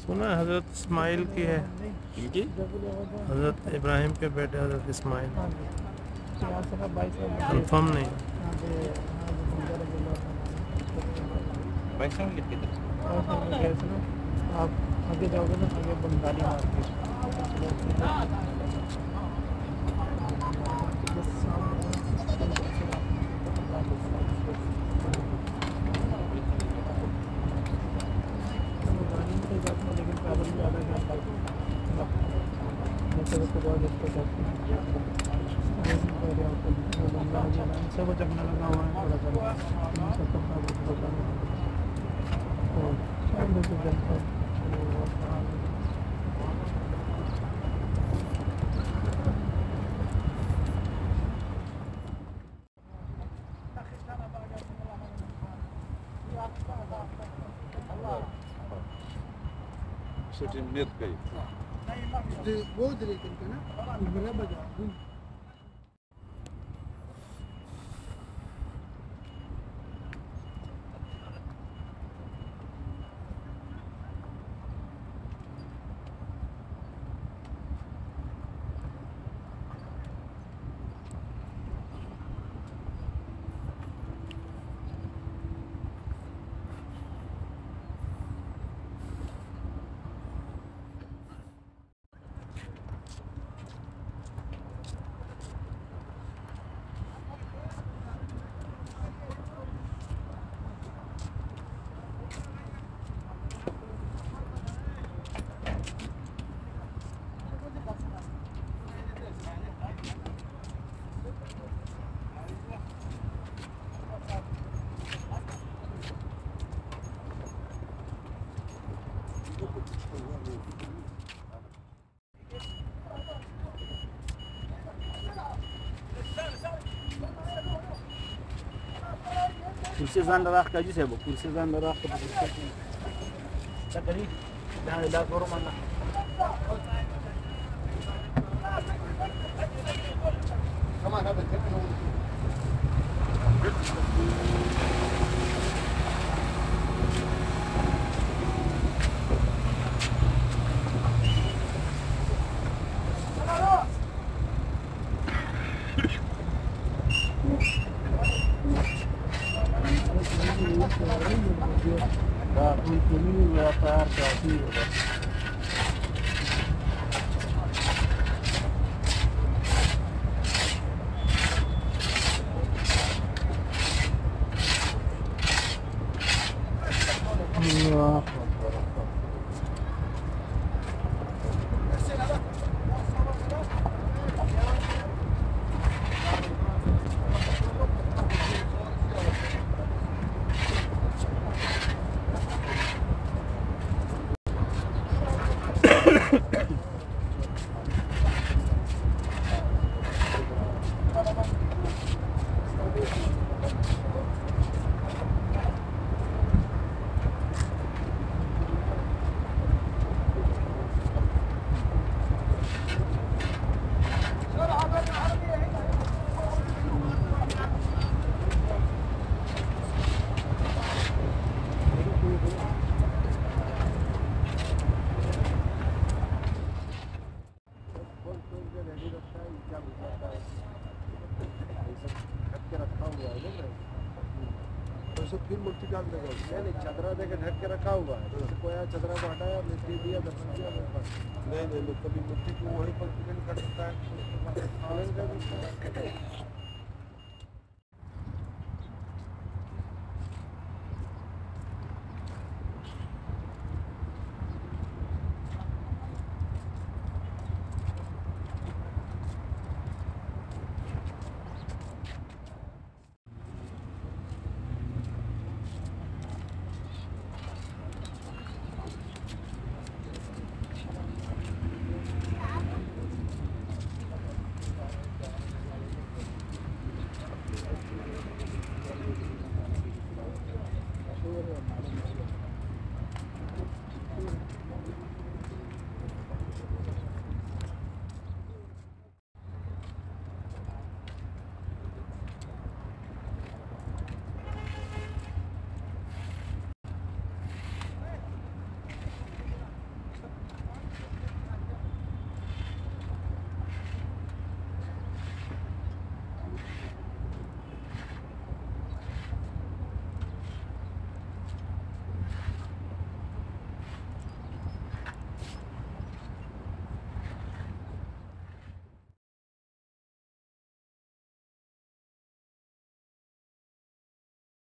सुना हज़रत इस्माइल की है, हज़रत इब्राहिम के बेटे हज़रत इस्माइल, कंफर्म नहीं। आप आगे जाओगे ना, आगे बंगाली मार्केट लेकिन पैदल ज़्यादा से वो जमना लगा हुआ है थोड़ा सा Net gay. वो तरीके का ना बड़ा बाजार kursi zandarak kaji sebo kursi zandarak takari dah korum mana come on have फिर मूर्ति डाल देगा नहीं चदरा देके ढक के रखा हुआ है तो कोई आया चदरा को हटाया मिट्टी दिया दर्शन किया नहीं कभी मूर्ति को वहीं पर कर सकता है